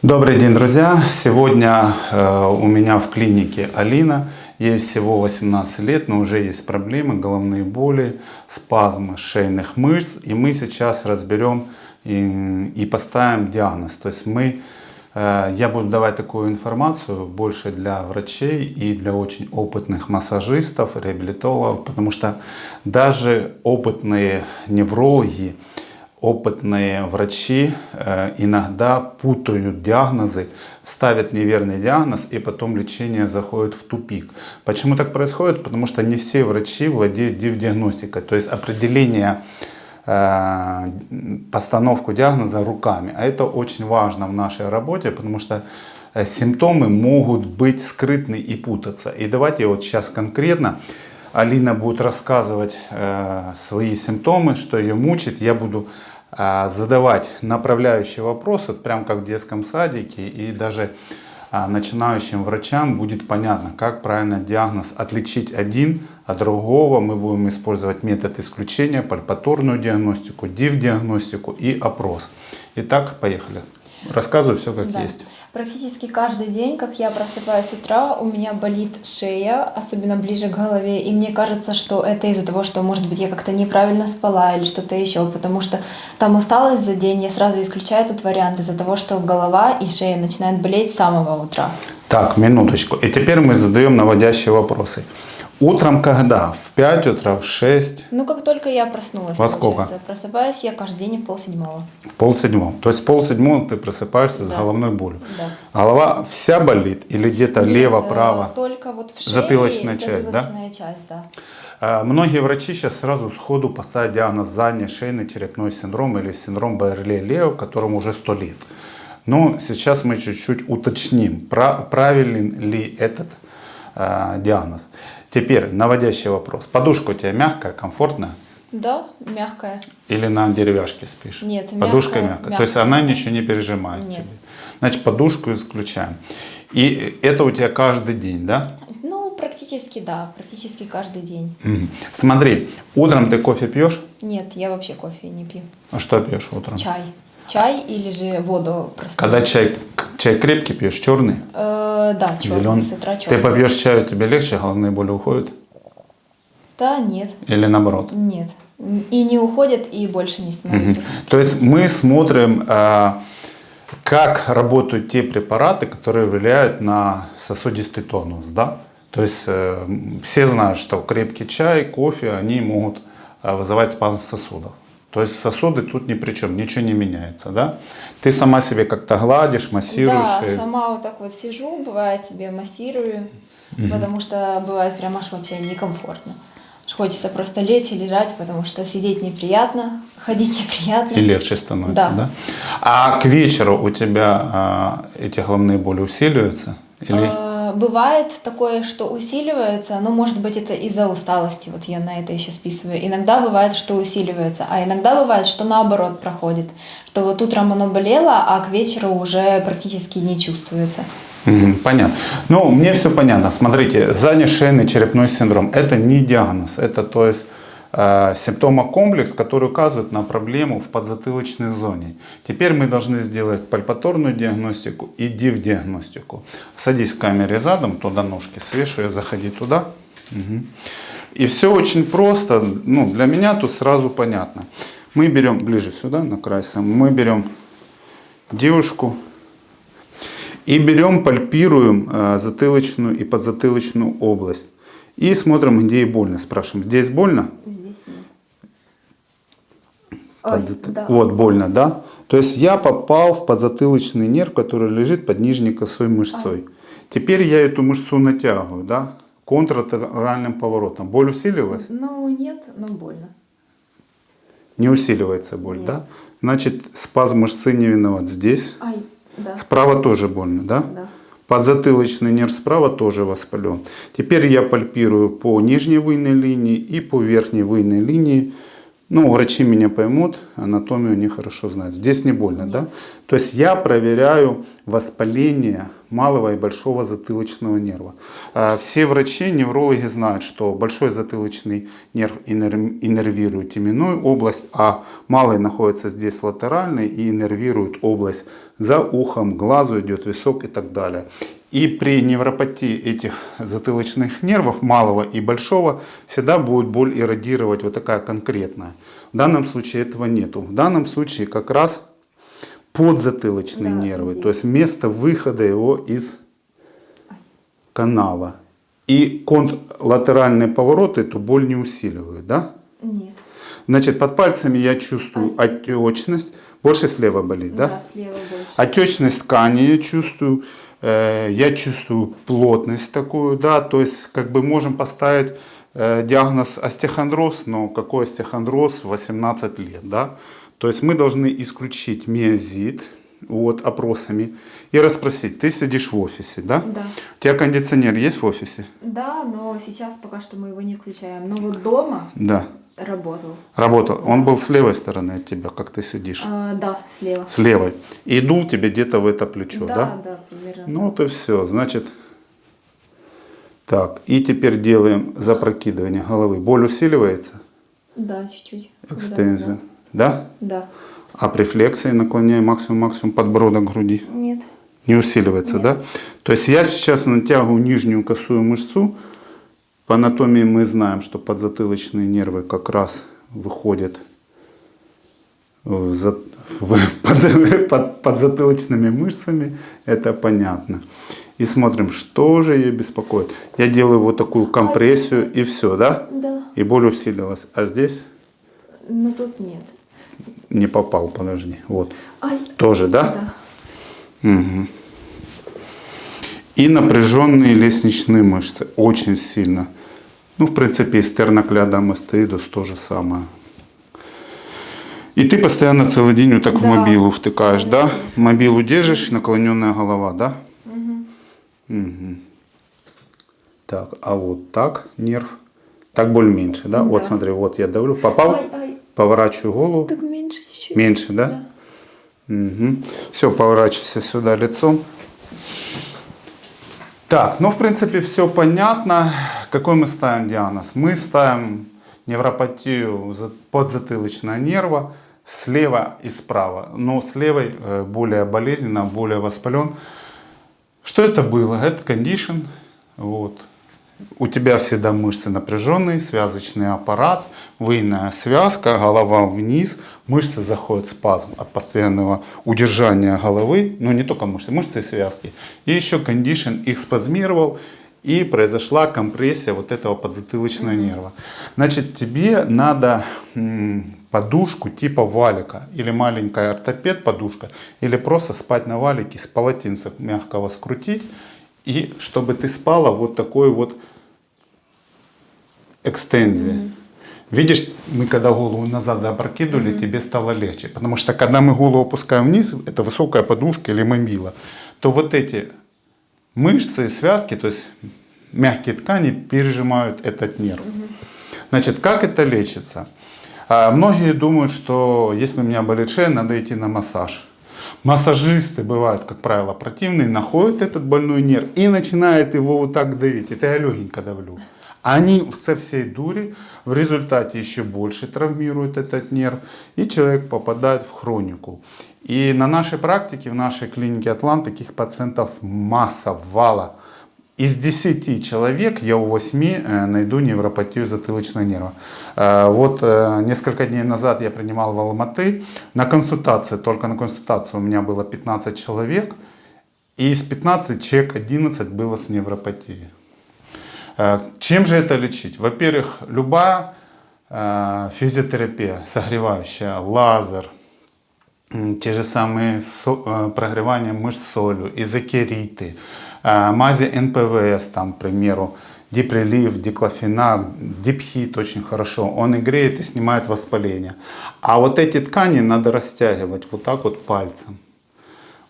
Добрый день, друзья! Сегодня у меня в клинике Алина. Ей всего 18 лет, но уже есть проблемы, головные боли, спазмы шейных мышц. И мы сейчас разберем и поставим диагноз. То есть я буду давать такую информацию больше для врачей и для очень опытных массажистов, реабилитологов, потому что даже опытные неврологи, опытные врачи иногда путают диагнозы, ставят неверный диагноз, и потом лечение заходит в тупик. Почему так происходит? Потому что не все врачи владеют диагностикой, то есть определение, постановку диагноза руками. А это очень важно в нашей работе, потому что симптомы могут быть скрытны и путаться. И давайте вот сейчас конкретно Алина будет рассказывать свои симптомы, что ее мучит. Я буду задавать направляющие вопросы, прям как в детском садике, и даже начинающим врачам будет понятно, как правильно диагноз отличить один от другого. Мы будем использовать метод исключения, пальпаторную диагностику, див-диагностику и опрос. Итак, поехали. Рассказываю все как есть. Практически каждый день, как я просыпаюсь с утра, у меня болит шея, особенно ближе к голове. И мне кажется, что это из-за того, что, может быть, я как-то неправильно спала или что-то еще. Потому что там усталость за день, я сразу исключаю этот вариант из-за того, что голова и шея начинают болеть с самого утра. Так, минуточку. И теперь мы задаем наводящие вопросы. Утром когда? В 5 утра, в 6? Ну, как только я проснулась, во сколько? Просыпаюсь я каждый день в 6:30. В 6:30. То есть в 6:30 ты просыпаешься с головной болью. Да. Голова вся болит или где-то лево, право? Только вот в шее. Затылочная часть, да? Затылочная часть, да. Многие врачи сейчас сразу сходу поставят диагноз задний шейный черепной синдром или синдром Байерли-Лео, которому уже 100 лет. Но сейчас мы чуть-чуть уточним, правильный ли этот диагноз. Теперь наводящий вопрос. Подушка у тебя мягкая, комфортная? Да, мягкая. Или на деревяшке спишь? Нет, подушка мягкая. То есть она ничего не пережимает Нет. тебе. Значит, подушку исключаем. И это у тебя каждый день, да? Ну, практически да, практически каждый день. Смотри, утром ты кофе пьешь? Нет, я вообще кофе не пью. А что пьешь утром? Чай. Чай или же воду просто. Когда чай крепкий пьешь, черный? Да, черный, зеленый. с утра черный. Ты попьешь чаю, тебе легче, головные боли уходят? Да, нет. Или наоборот? Нет. И не уходят, и больше не становится. То есть мы смотрим, как работают те препараты, которые влияют на сосудистый тонус, да? То есть все знают, что крепкий чай, кофе, они могут вызывать спазм сосудов. То есть сосуды тут ни при чем, ничего не меняется, да? Ты сама себе как-то гладишь, массируешь? Да, сама вот так вот сижу, бывает себе массирую, потому что бывает прям аж вообще некомфортно. Хочется просто лечь и лежать, потому что сидеть неприятно, ходить неприятно. И легче становится, да? А к вечеру у тебя эти головные боли усиливаются? Или... Бывает такое, что усиливается, но может быть это из-за усталости, вот я на это еще списываю. Иногда бывает, что усиливается, а иногда бывает, что наоборот проходит, что вот утром оно болело, а к вечеру уже практически не чувствуется. Понятно. Ну, мне все понятно. Смотрите, задний шейный черепной синдром – это не диагноз, это то есть симптомокомплекс, который указывает на проблему в подзатылочной зоне. Теперь мы должны сделать пальпаторную диагностику и див-диагностику. Садись в камере задом, туда ножки свешивай, заходи туда. И все очень просто. Ну, для меня тут сразу понятно. Мы берем, ближе сюда, на край сам, мы берем девушку и берем, пальпируем затылочную и подзатылочную область. И смотрим, где ей больно. Спрашиваем, здесь больно? Да. Вот, больно, да? То есть я попал в подзатылочный нерв, который лежит под нижней косой мышцой. Теперь я эту мышцу натягиваю, да? Контралатеральным поворотом. Боль усиливалась? Ну нет, но больно. Не усиливается боль, Нет. да? Значит, спазм мышцы не виноват. Здесь. Да. Справа тоже больно, да? Да. Подзатылочный нерв справа тоже воспален. Теперь я пальпирую по нижней выйной линии и по верхней выйной линии. Ну, врачи меня поймут, анатомию они хорошо знают. Здесь не больно, да? То есть я проверяю воспаление малого и большого затылочного нерва. Все врачи, неврологи знают, что большой затылочный нерв иннервирует теменную область, а малый находится здесь латеральный и иннервирует область за ухом, к глазу идет висок и так далее. И при невропатии этих затылочных нервов, малого и большого, всегда будет боль иррадировать вот такая конкретная. В данном случае этого нету. В данном случае как раз подзатылочные нервы, здесь. то есть место выхода его из канала. И контрлатеральные повороты эту боль не усиливают, да? Нет. Значит, под пальцами я чувствую отечность. Больше слева болит, да? Да, слева больше. Отечность ткани я чувствую. Я чувствую плотность такую, да. То есть, как бы можем поставить диагноз остеохондроз, но какой остеохондроз в 18 лет, да? То есть мы должны исключить миозит вот, опросами и расспросить. Ты сидишь в офисе, да? Да. У тебя кондиционер есть в офисе? Да, но сейчас пока что мы его не включаем. Но вот дома Да. работал. Работал. Он был с левой стороны от тебя, как ты сидишь. Да, слева. С левой. И дул тебе где-то в это плечо, да? Да, примерно. Ну вот и все. Значит, так. И теперь делаем запрокидывание головы. Боль усиливается? Да, чуть-чуть. Экстензию. Да? Да. А при флексии наклоняем максимум подбородок к груди. Нет. Не усиливается, Нет. да? То есть я сейчас натягиваю нижнюю косую мышцу. По анатомии мы знаем, что подзатылочные нервы как раз выходят под подзатылочными мышцами. Это понятно. И смотрим, что же ее беспокоит. Я делаю вот такую компрессию и все, да? Да. И боль усилилась. А здесь Но тут нет. не попал, подожди. Вот. Ай. Тоже, да? Да. Угу. И напряженные лестничные мышцы. Очень сильно. Ну, в принципе, и стерноклеодом астеидус то же самое. И ты постоянно целый день вот так в Да, мобилу втыкаешь, да? постоянно. Мобилу держишь, наклоненная голова, да? Угу. Угу. Так, а вот так нерв. Так боль меньше, да? Вот Да. смотри, вот я давлю, попал, Ай. поворачиваю голову. Так меньше чуть-чуть. Меньше, да? Угу. Все, поворачивайся сюда лицом. Так, ну в принципе все понятно. Какой мы ставим диагноз? Мы ставим невропатию подзатылочного нерва слева и справа. Но с левой более болезненно, более воспален. Что это было? Это кондишн. Вот. У тебя всегда мышцы напряженные, связочный аппарат, выйная связка, голова вниз, мышцы заходят в спазм от постоянного удержания головы, но не только мышцы, мышцы и связки. И еще кондишн их спазмировал, и произошла компрессия вот этого подзатылочного нерва. Значит, тебе надо подушку типа валика, или маленькая ортопед подушка, или просто спать на валике, с полотенца мягкого скрутить, и чтобы ты спала вот такой вот экстензией. Видишь, мы когда голову назад запрокидывали, тебе стало легче. Потому что когда мы голову опускаем вниз, это высокая подушка или мобила, то вот эти мышцы и связки, то есть мягкие ткани, пережимают этот нерв. Значит, как это лечится? Многие думают, что если у меня болит шея, надо идти на массаж. Массажисты бывают, как правило, противные, находят этот больной нерв и начинают его вот так давить. Это я легенько давлю. Они со всей дури в результате еще больше травмируют этот нерв, и человек попадает в хронику. И на нашей практике, в нашей клинике Атлант, таких пациентов масса, вала. Из 10 человек я у 8 найду невропатию затылочного нерва. Вот несколько дней назад я принимал в Алматы на консультации, только на консультацию у меня было 15 человек, и из 15 человек 11 было с невропатией. Чем же это лечить? Во-первых, любая физиотерапия, согревающая, лазер, те же самые прогревания мышц солью, изокериты, мази НПВС, там, к примеру, диприлив, диклофенак, дипхит очень хорошо. Он и греет, и снимает воспаление. А вот эти ткани надо растягивать вот так вот пальцем.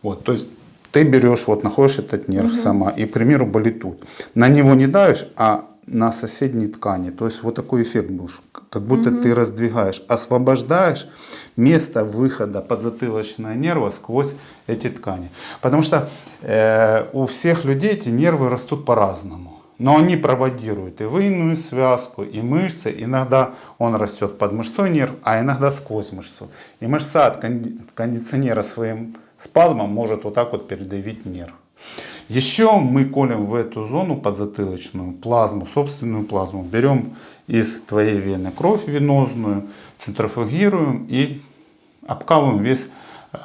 Вот, то есть ты берешь, вот находишь этот нерв сама, и, к примеру, болит тут. На него не давишь, а на соседней ткани. То есть вот такой эффект был, как будто ты раздвигаешь, освобождаешь место выхода подзатылочного нерва сквозь эти ткани. Потому что у всех людей эти нервы растут по-разному. Но они проводируют и выйную связку, и мышцы. Иногда он растет под мышцой нерв, а иногда сквозь мышцу. И мышца от кондиционера своим спазмом может вот так вот передавить нерв. Еще мы колем в эту зону подзатылочную плазму, собственную плазму. Берем из твоей вены кровь венозную, центрофугируем и обкалываем весь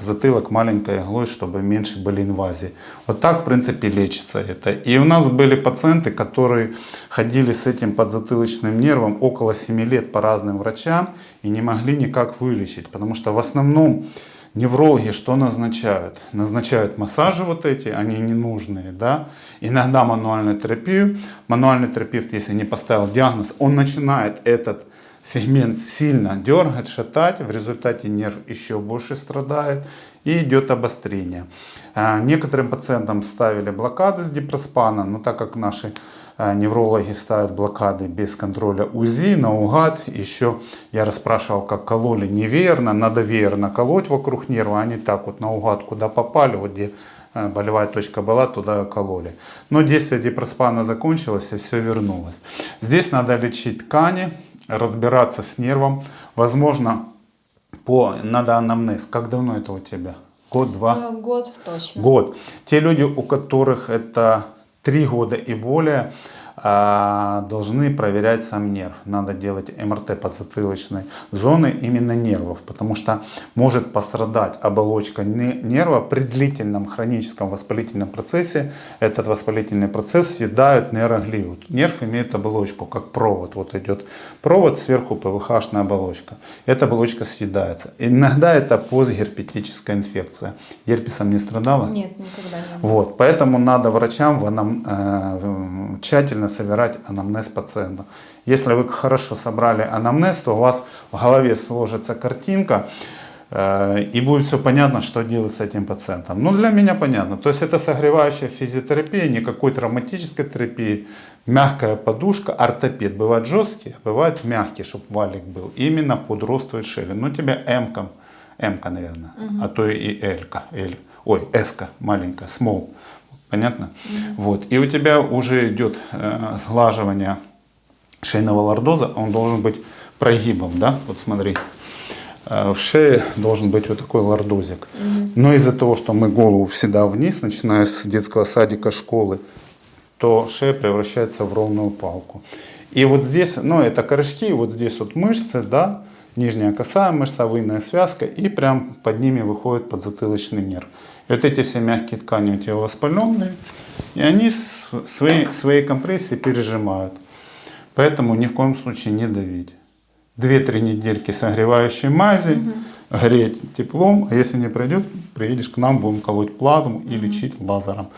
затылок маленькой иглой, чтобы меньше были инвазии. Вот так, в принципе, лечится это. И у нас были пациенты, которые ходили с этим подзатылочным нервом около 7 лет по разным врачам и не могли никак вылечить. Потому что в основном неврологи что назначают? Назначают массажи вот эти, они ненужные, да? Иногда мануальную терапию. Мануальный терапевт, если не поставил диагноз, он начинает этот сегмент сильно дергать, шатать, в результате нерв еще больше страдает и идет обострение. Некоторым пациентам ставили блокады с дипроспана, но так как наши неврологи ставят блокады без контроля УЗИ, наугад, еще я расспрашивал, как кололи неверно, надо верно колоть вокруг нерва, они так вот наугад куда попали, вот где болевая точка была, туда кололи. Но действие дипроспана закончилось и все вернулось. Здесь надо лечить ткани, разбираться с нервом. Возможно, надо анамнез. Как давно это у тебя? Год, два? Год точно. Год. Те люди, у которых это 3 года и более, должны проверять сам нерв. Надо делать МРТ подзатылочной зоны именно нервов, потому что может пострадать оболочка нерва при длительном хроническом воспалительном процессе. Этот воспалительный процесс съедает нейроглию. Нерв имеет оболочку, как провод. Вот идет провод, сверху ПВХ-шная оболочка. Эта оболочка съедается. Иногда это постгерпетическая инфекция. Герпесом не страдала? Нет, никогда не было. Вот, поэтому надо врачам тщательно собирать анамнез пациента. Если вы хорошо собрали анамнез, то у вас в голове сложится картинка и будет все понятно, что делать с этим пациентом. Ну, для меня понятно. То есть это согревающая физиотерапия, никакой травматической терапии, мягкая подушка, ортопед. Бывает жесткий, а бывает мягкий, чтобы валик был. Именно под рост твоей шеи. Ну, тебе М-ка, наверное, а то и Л-ка, S-ка маленькая, small. Понятно? Вот. И у тебя уже идет сглаживание шейного лордоза, он должен быть прогибом, да? Вот смотри, в шее должен быть вот такой лордозик. Но из-за того, что мы голову всегда вниз, начиная с детского садика, школы, то шея превращается в ровную палку. И вот здесь, ну это корешки, вот здесь вот мышцы, да, нижняя косая мышца, овынная связка, и прям под ними выходит подзатылочный нерв. И вот эти все мягкие ткани у тебя воспаленные, и они свои компрессии пережимают. Поэтому ни в коем случае не давить. 2-3 недельки согревающей мази, греть теплом, а если не пройдет, приедешь к нам, будем колоть плазму и лечить лазером.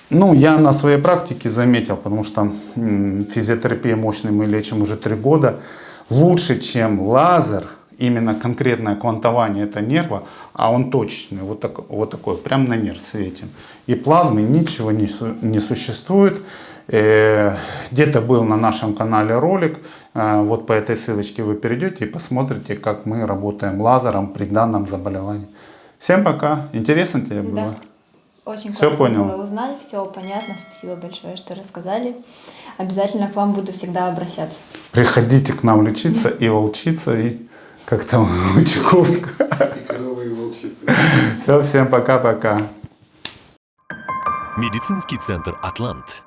Ну, я на своей практике заметил, потому что физиотерапия мощной мы лечим уже 3 года, лучше, чем лазер, именно конкретное квантование этого нерва, а он точечный, вот такой, прям на нерв светим. И плазмы ничего не существует. Где-то был на нашем канале ролик, вот по этой ссылочке вы перейдете и посмотрите, как мы работаем лазером при данном заболевании. Всем пока. Интересно тебе было? Да. Очень Все классно понял. было узнать, все понятно. Спасибо большое, что рассказали. Обязательно к вам буду всегда обращаться. Приходите к нам лечиться и волчиться, и как там у Чуковского. И коровы, и волчицы. Все, всем пока-пока. Медицинский центр «Атлант».